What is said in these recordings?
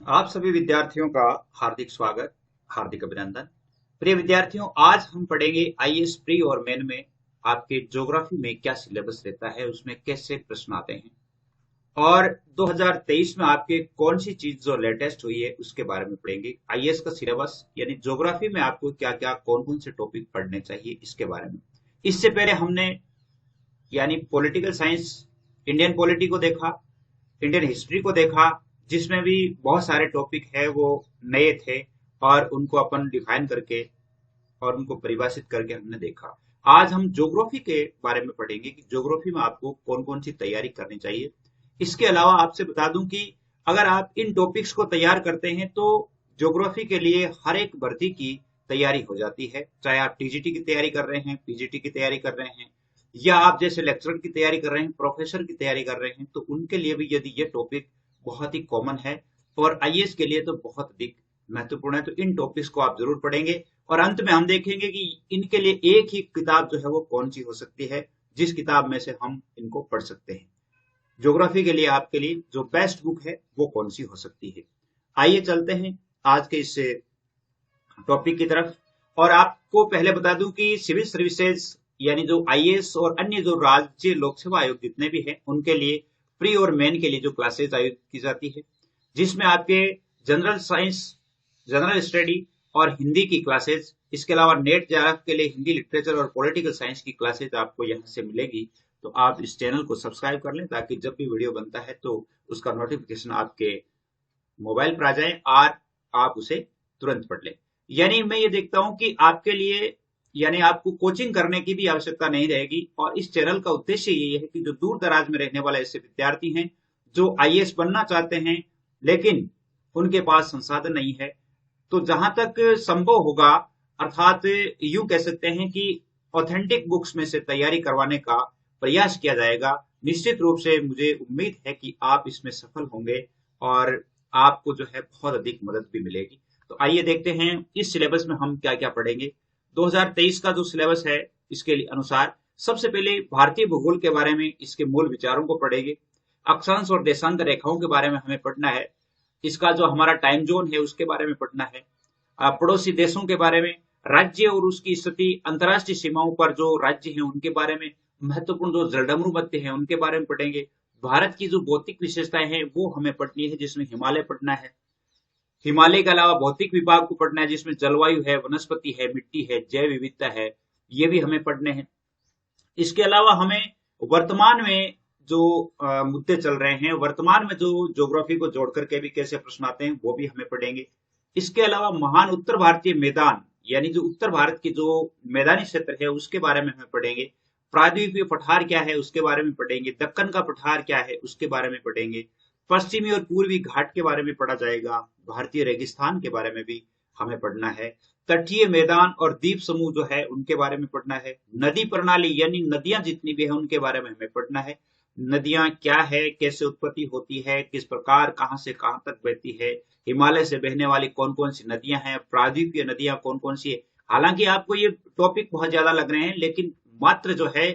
आप सभी विद्यार्थियों का हार्दिक स्वागत, हार्दिक अभिनंदन। प्रिय विद्यार्थियों, आज हम पढ़ेंगे आईएएस प्री और मेन में आपके ज्योग्राफी में क्या सिलेबस रहता है, उसमें कैसे प्रश्न आते हैं और 2023 में आपके कौन सी चीज जो लेटेस्ट हुई है उसके बारे में पढ़ेंगे। आईएएस का सिलेबस यानी ज्योग्राफी में आपको क्या क्या कौन कौन से टॉपिक पढ़ने चाहिए इसके बारे में। इससे पहले हमने यानी पॉलिटिकल साइंस, इंडियन पॉलिटी को देखा, इंडियन हिस्ट्री को देखा, जिसमें भी बहुत सारे टॉपिक है वो नए थे और उनको अपन डिफाइन करके और उनको परिभाषित करके हमने देखा। आज हम ज्योग्राफी के बारे में पढ़ेंगे कि ज्योग्राफी में आपको कौन कौन सी तैयारी करनी चाहिए। इसके अलावा आपसे बता दूं कि अगर आप इन टॉपिक्स को तैयार करते हैं तो ज्योग्राफी के लिए हर एक भर्ती की तैयारी हो जाती है, चाहे आप टीजीटी की तैयारी कर रहे हैं, पीजीटी की तैयारी कर रहे हैं, या आप जैसे लेक्चरर की तैयारी कर रहे हैं, प्रोफेसर की तैयारी कर रहे हैं, तो उनके लिए भी यदि ये टॉपिक बहुत ही कॉमन है और आईएएस के लिए तो बहुत अधिक महत्वपूर्ण है, तो इन टॉपिक्स को आप जरूर पढ़ेंगे। और अंत में हम देखेंगे कि इनके लिए एक ही किताब जो है वो कौन सी हो सकती है, जिस किताब में से हम इनको पढ़ सकते हैं। ज्योग्राफी के लिए आपके लिए जो बेस्ट बुक है वो कौन सी हो सकती है। आइए चलते हैं आज के इस टॉपिक की तरफ। और आपको पहले बता दूं कि सिविल सर्विसेज यानी जो आईएएस और अन्य जो राज्य लोक सेवा आयोग जितने भी हैं उनके लिए प्री और मेन के लिए जो क्लासेज आयोजित की जाती है, जिसमें आपके जनरल साइंस, जनरल स्टडी और हिंदी की क्लासेज, इसके अलावा नेट जेआरएफ के लिए हिंदी लिटरेचर और पॉलिटिकल साइंस की क्लासेज आपको यहाँ से मिलेगी। तो आप इस चैनल को सब्सक्राइब कर लें ताकि जब भी वीडियो बनता है तो उसका नोटिफिकेशन आपके मोबाइल पर आ जाए और आप उसे तुरंत पढ़ लें। यानी मैं ये देखता हूं कि आपके लिए यानी आपको कोचिंग करने की भी आवश्यकता नहीं रहेगी। और इस चैनल का उद्देश्य ये है कि जो दूर दराज में रहने वाले ऐसे विद्यार्थी हैं जो आईएएस बनना चाहते हैं लेकिन उनके पास संसाधन नहीं है, तो जहां तक संभव होगा, अर्थात यूं कह सकते हैं कि ऑथेंटिक बुक्स में से तैयारी करवाने का प्रयास किया जाएगा। निश्चित रूप से मुझे उम्मीद है कि आप इसमें सफल होंगे और आपको जो है बहुत अधिक मदद भी मिलेगी। तो आइए देखते हैं इस सिलेबस में हम क्या क्या पढ़ेंगे। 2023 का जो सिलेबस है इसके अनुसार सबसे पहले भारतीय भूगोल के बारे में, इसके मूल विचारों को पढ़ेंगे। अक्षांश और देशांत रेखाओं के बारे में हमें पढ़ना है। इसका जो हमारा टाइम जोन है उसके बारे में पढ़ना है। पड़ोसी देशों के बारे में, राज्य और उसकी स्थिति, अंतर्राष्ट्रीय सीमाओं पर जो राज्य हैं उनके बारे में, महत्वपूर्ण जो जलडमरू मध्य हैं उनके बारे में पढ़ेंगे। भारत की जो भौतिक विशेषताएं हैं वो हमें पढ़नी है, जिसमें हिमालय पढ़ना है। हिमालय के अलावा भौतिक विभाग को पढ़ना है, जिसमें जलवायु है, वनस्पति है, मिट्टी है, जैव विविधता है, ये भी हमें पढ़ने हैं। इसके अलावा हमें वर्तमान में जो मुद्दे चल रहे हैं, वर्तमान में जो ज्योग्राफी को जोड़ करके भी कैसे प्रश्न आते हैं वो भी हमें पढ़ेंगे। इसके अलावा महान उत्तर भारतीय मैदान यानी जो उत्तर भारत के जो मैदानी क्षेत्र है उसके बारे में हमें पढ़ेंगे। प्रायद्वीपीय पठार क्या है उसके बारे में पढ़ेंगे। दक्कन का पठार क्या है उसके बारे में पढ़ेंगे। पश्चिमी और पूर्वी घाट के बारे में पढ़ा जाएगा। भारतीय रेगिस्तान के बारे में भी हमें पढ़ना है। तटीय मैदान और द्वीप समूह जो है उनके बारे में पढ़ना है। नदी प्रणाली यानी नदियां जितनी भी है उनके बारे में हमें पढ़ना है। नदियां क्या है, कैसे उत्पत्ति होती है, किस प्रकार कहां से कहां तक बहती है, हिमालय से बहने वाली कौन कौन सी नदियां हैं, प्रायद्वीपीय नदियां कौन कौन सी है। हालांकि आपको ये टॉपिक बहुत ज्यादा लग रहे हैं, लेकिन मात्र जो है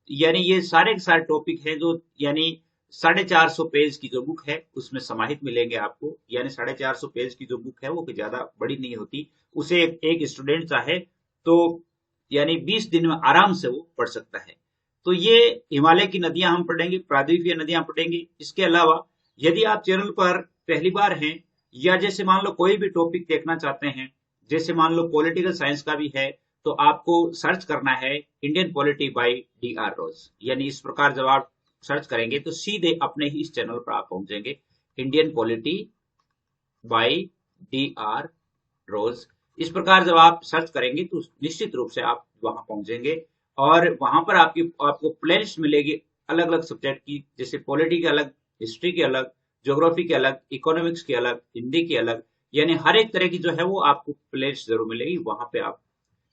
यानी ये सारे के सारे टॉपिक है जो यानी 450 पेज की जो बुक है उसमें समाहित मिलेंगे आपको। यानी 450 पेज की जो बुक है वो ज्यादा बड़ी नहीं होती, उसे एक स्टूडेंट चाहे तो यानी 20 दिन में आराम से वो पढ़ सकता है। तो ये हिमालय की नदियां हम पढ़ेंगे, प्रायद्वीपीय नदियां पढ़ेंगे। इसके अलावा यदि आप चैनल पर पहली बार हैं या जैसे मान लो कोई भी टॉपिक देखना चाहते हैं, जैसे मान लो पॉलिटिकल साइंस का भी है, तो आपको सर्च करना है इंडियन पॉलिटी बाय DR रोज। यानी इस प्रकार जब आप सर्च करेंगे तो सीधे अपने ही इस चैनल पर आप पहुंचेंगे, इंडियन पॉलिटी बाय DR रोज। इस प्रकार जब आप सर्च करेंगे तो निश्चित रूप से आप वहां पहुंचेंगे और वहां पर आपको प्लेलिस्ट मिलेगी अलग अलग सब्जेक्ट की, जैसे पॉलिटी के अलग, हिस्ट्री के अलग, ज्योग्राफी के अलग, इकोनॉमिक्स के अलग, हिंदी के अलग। यानी हर एक तरह की जो है वो आपको प्लेलिस्ट जरूर मिलेगी, वहां पे आप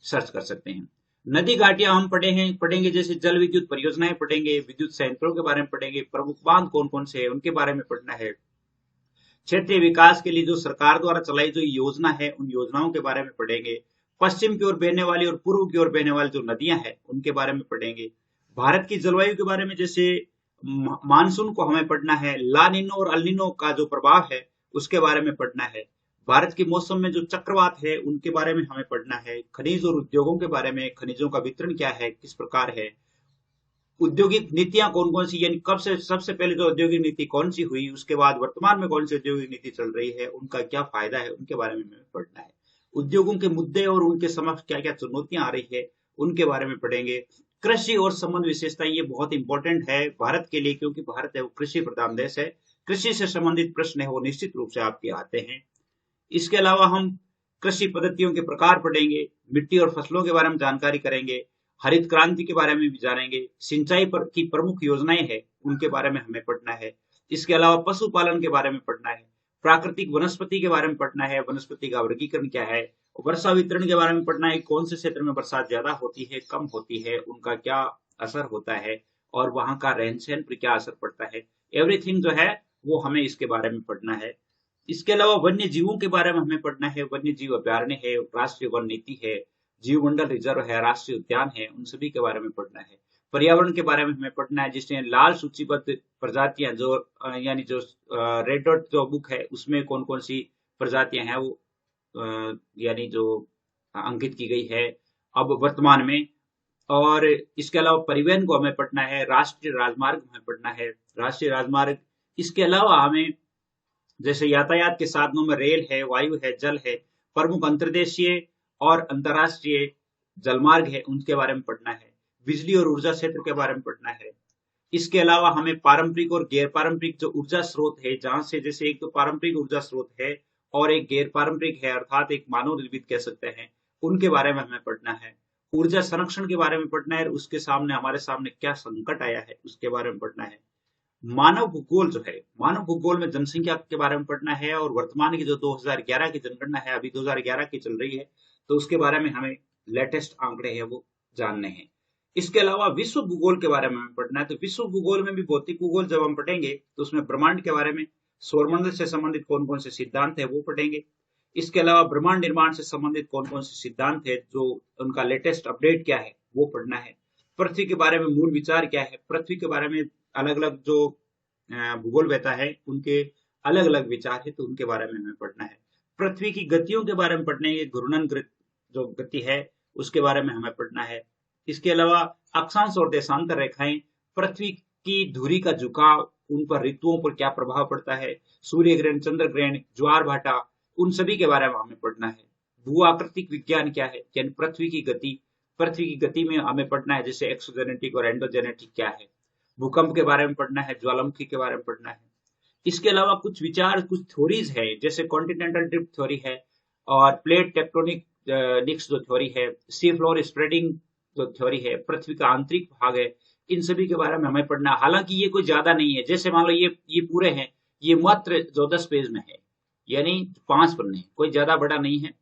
सर्च कर सकते हैं। नदी घाटियां हम पढ़ेंगे, जैसे जल विद्युत परियोजनाएं पढ़ेंगे, विद्युत संयंत्रों के बारे में पढ़ेंगे, प्रमुख बांध कौन कौन से है उनके बारे में पढ़ना है। क्षेत्रीय विकास के लिए जो सरकार द्वारा चलाई जो योजना है उन योजनाओं के बारे में पढ़ेंगे। पश्चिम की ओर बहने वाली और पूर्व की ओर बहने वाली जो नदियां हैं उनके बारे में पढ़ेंगे। भारत की जलवायु के बारे में, जैसे मानसून को हमें पढ़ना है, ला निनो और अल निनो का जो प्रभाव है उसके बारे में पढ़ना है। भारत के मौसम में जो चक्रवात है उनके बारे में हमें पढ़ना है। खनिज और उद्योगों के बारे में, खनिजों का वितरण क्या है, किस प्रकार है, औद्योगिक नीतियां कौन कौन सी, यानी कब से सबसे पहले जो औद्योगिक नीति कौन सी हुई, उसके बाद वर्तमान में कौन सी औद्योगिक नीति चल रही है, उनका क्या फायदा है, उनके बारे में हमें पढ़ना है। उद्योगों के मुद्दे और उनके समक्ष क्या क्या चुनौतियां आ रही है, उनके बारे में पढ़ेंगे। कृषि और संबंध विशेषता, ये बहुत इंपॉर्टेंट है भारत के लिए, क्योंकि भारत है वो कृषि प्रधान देश है। कृषि से संबंधित प्रश्न है वो निश्चित रूप से आपके आते हैं। इसके अलावा हम कृषि पद्धतियों के प्रकार पढ़ेंगे, मिट्टी और फसलों के बारे में जानकारी करेंगे, हरित क्रांति के बारे में भी जानेंगे, सिंचाई पर की प्रमुख योजनाएं हैं उनके बारे में हमें पढ़ना है। इसके अलावा पशुपालन के बारे में पढ़ना है, प्राकृतिक वनस्पति के बारे में पढ़ना है, वनस्पति का वर्गीकरण क्या है, वर्षा वितरण के बारे में पढ़ना है, कौन से क्षेत्र में बरसात ज्यादा होती है, कम होती है, उनका क्या असर होता है, और वहां का रहन सहन पर क्या असर पड़ता है। एवरीथिंग जो है वो हमें इसके बारे में पढ़ना है। इसके अलावा वन्य जीवों के बारे में हमें पढ़ना है। वन्य जीव अभ्यारण्य है, राष्ट्रीय वन नीति है, जीव मंडल रिजर्व है, राष्ट्रीय उद्यान है, उन सभी के बारे में पढ़ना है। पर्यावरण के बारे में हमें पढ़ना है, जिसमें लाल सूचीबद्ध प्रजातियां जो यानी जो रेड डॉट जो बुक है उसमें कौन कौन सी प्रजातियां हैं वो यानी जो अंकित की गई है अब वर्तमान में। और इसके अलावा परिवहन को हमें पढ़ना है, राष्ट्रीय राजमार्ग हमें पढ़ना है, राष्ट्रीय राजमार्ग। इसके अलावा हमें जैसे यातायात के साधनों में रेल है, वायु है, जल है, प्रमुख अंतर्देशीय और अंतर्राष्ट्रीय जलमार्ग है, उनके बारे में पढ़ना है। बिजली और ऊर्जा क्षेत्र के बारे में पढ़ना है। इसके अलावा हमें पारंपरिक और गैर पारंपरिक जो ऊर्जा स्रोत है, जहां से जैसे एक तो पारंपरिक ऊर्जा स्रोत है और एक गैर पारंपरिक है, अर्थात एक मानव निर्मित कह सकते हैं, उनके बारे में हमें पढ़ना है। ऊर्जा संरक्षण के बारे में पढ़ना है, उसके सामने हमारे सामने क्या संकट आया है उसके बारे में पढ़ना है। मानव भूगोल जो है, मानव भूगोल में जनसंख्या के बारे में पढ़ना है, और वर्तमान की जो 2011 की जनगणना है, अभी 2011 की चल रही है, तो उसके बारे में हमें लेटेस्ट आंकड़े हैं वो जानने हैं। इसके अलावा विश्व भूगोल के बारे में हमें पढ़ना है। तो विश्व भूगोल में भी भौतिक भूगोल जब हम पढ़ेंगे तो उसमें ब्रह्मांड के बारे में, सौरमंडल से संबंधित कौन कौन से सिद्धांत है वो पढ़ेंगे। इसके अलावा ब्रह्मांड निर्माण से संबंधित कौन कौन से सिद्धांत है, जो उनका लेटेस्ट अपडेट क्या है वो पढ़ना है। पृथ्वी के बारे में मूल विचार क्या है, पृथ्वी के बारे में अलग अलग जो भूगोल वेता है उनके अलग अलग विचार है, तो उनके बारे में हमें पढ़ना है। पृथ्वी की गतियों के बारे में पढ़ने, घूर्णन जो गति है उसके बारे में हमें पढ़ना है। इसके अलावा अक्षांश और देशांतर रेखाएं, पृथ्वी की धुरी का झुकाव, उन पर ऋतुओं पर क्या प्रभाव पड़ता है, सूर्य ग्रहण, चंद्र ग्रहण, ज्वार भाटा, उन सभी के बारे में हमें पढ़ना है। भू आकृतिक विज्ञान क्या है, यानी पृथ्वी की गति, पृथ्वी की गति में हमें पढ़ना है, जैसे एक्सोजेनेटिक और एंडोजेनेटिक क्या है। भूकंप के बारे में पढ़ना है, ज्वालामुखी के बारे में पढ़ना है। इसके अलावा कुछ विचार, कुछ थ्योरीज है, जैसे कॉन्टिनेंटल ड्रिफ्ट थ्योरी है, और प्लेट टेक्टोनिक निक्स जो थ्योरी है, सी फ्लोर स्प्रेडिंग जो थ्योरी है, पृथ्वी का आंतरिक भाग है, इन सभी के बारे में हमें पढ़ना है। हालांकि ये कोई ज्यादा नहीं है, जैसे मान लो ये पूरे हैं, ये मात्र 14 पेज में है, यानी 5 पन्ने, कोई ज्यादा बड़ा नहीं है।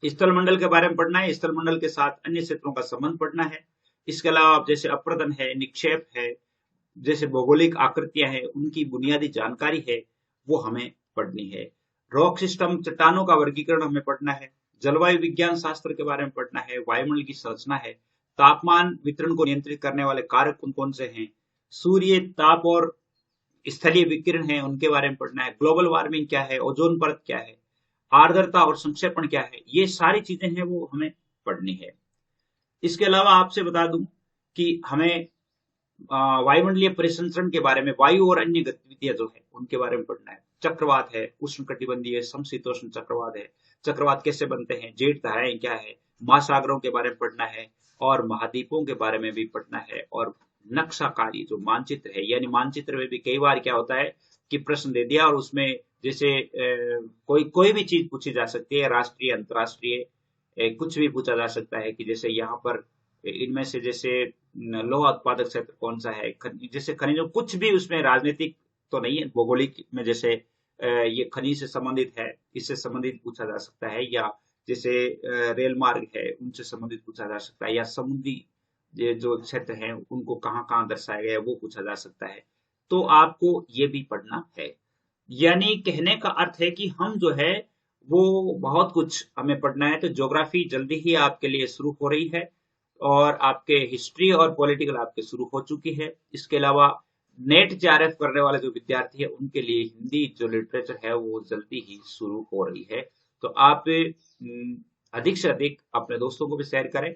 स्थल मंडल के बारे में पढ़ना है, स्थल मंडल के साथ अन्य क्षेत्रों का संबंध पढ़ना है। इसके अलावा जैसे अप्रदन है, निक्षेप है, जैसे भौगोलिक आकृतियां हैं, उनकी बुनियादी जानकारी है वो हमें पढ़नी है। रॉक सिस्टम, चट्टानों का वर्गीकरण हमें पढ़ना है। जलवायु विज्ञान शास्त्र के बारे में पढ़ना है। वायुमंडल की संरचना है। तापमान वितरण को नियंत्रित करने वाले कारक कौन कौन से हैं, सूर्य ताप और स्थलीय विकिरण है, उनके बारे में पढ़ना है। ग्लोबल वार्मिंग क्या है, ओजोन परत क्या है, आर्द्रता और संक्षेपण क्या है, ये सारी चीजें हैं वो हमें पढ़नी है। इसके अलावा आपसे बता दूं कि हमें वायुमंडलीय परिसंचरण के बारे में, वायु और अन्य गतिविधियां जो है उनके बारे में पढ़ना है। चक्रवात है, उष्ण कटिबंधीय समशीतोष्ण चक्रवात है, चक्रवात कैसे बनते हैं, जेट धाराएं क्या है, महासागरों के बारे में पढ़ना है, और महाद्वीपों के बारे में भी पढ़ना है। और नक्शाकारी जो मानचित्र है, यानी मानचित्र में भी कई बार क्या होता है कि प्रश्न दे दिया और उसमें जैसे कोई भी चीज पूछी जा सकती है, राष्ट्रीय अंतर्राष्ट्रीय कुछ भी पूछा जा सकता है, कि जैसे यहाँ पर इनमें से जैसे लोहा उत्पादक क्षेत्र कौन सा है, जैसे खनिजों, कुछ भी उसमें राजनीतिक तो नहीं है, भौगोलिक में जैसे ये खनिज से संबंधित है, इससे संबंधित पूछा जा सकता है, या जैसे रेल मार्ग है उनसे संबंधित पूछा जा सकता है, या समुद्री जो क्षेत्र है उनको कहाँ कहाँ दर्शाया गया है वो पूछा जा सकता है। तो आपको ये भी पढ़ना है। यानी कहने का अर्थ है कि हम जो है वो बहुत कुछ हमें पढ़ना है। तो ज्योग्राफी जल्दी ही आपके लिए शुरू हो रही है, और आपके हिस्ट्री और पॉलिटिकल आपके शुरू हो चुकी है। इसके अलावा नेट जेआरएफ करने वाले जो विद्यार्थी है उनके लिए हिंदी जो लिटरेचर है वो जल्दी ही शुरू हो रही है। तो आप अधिक से अधिक अपने दोस्तों को भी शेयर करें,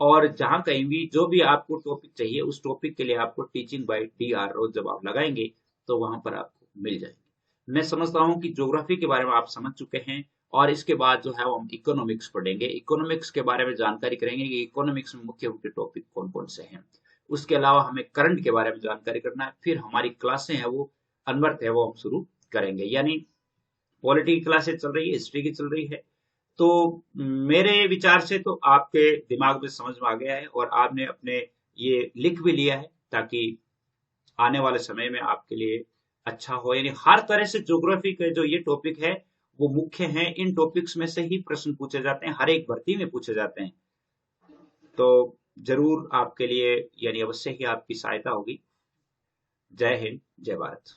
और जहां कहीं भी जो भी आपको टॉपिक चाहिए उस टॉपिक के लिए आपको टीचिंग बाय DRO जब आप लगाएंगे तो वहां पर आपको मिल जाएंगे। मैं समझता हूं कि ज्योग्राफी के बारे में आप समझ चुके हैं, और इसके बाद जो है वो हम इकोनॉमिक्स पढ़ेंगे। इकोनॉमिक्स के बारे में जानकारी करेंगे कि इकोनॉमिक्स में मुख्य मुख्य टॉपिक कौन कौन से हैं। उसके अलावा हमें करंट के बारे में जानकारी करना है। फिर हमारी क्लासें हैं वो अनवर्थ है वो हम शुरू करेंगे, यानी पॉलिटी की क्लासेस चल रही है, हिस्ट्री की चल रही है। तो मेरे विचार से तो आपके दिमाग में समझ में आ गया है और आपने अपने ये लिख भी लिया है, ताकि आने वाले समय में आपके लिए अच्छा हो। यानी हर तरह से ज्योग्राफी के जो ये टॉपिक है वो मुख्य हैं, इन टॉपिक्स में से ही प्रश्न पूछे जाते हैं, हर एक भर्ती में पूछे जाते हैं। तो जरूर आपके लिए यानी अवश्य ही आपकी सहायता होगी। जय हिंद, जय भारत।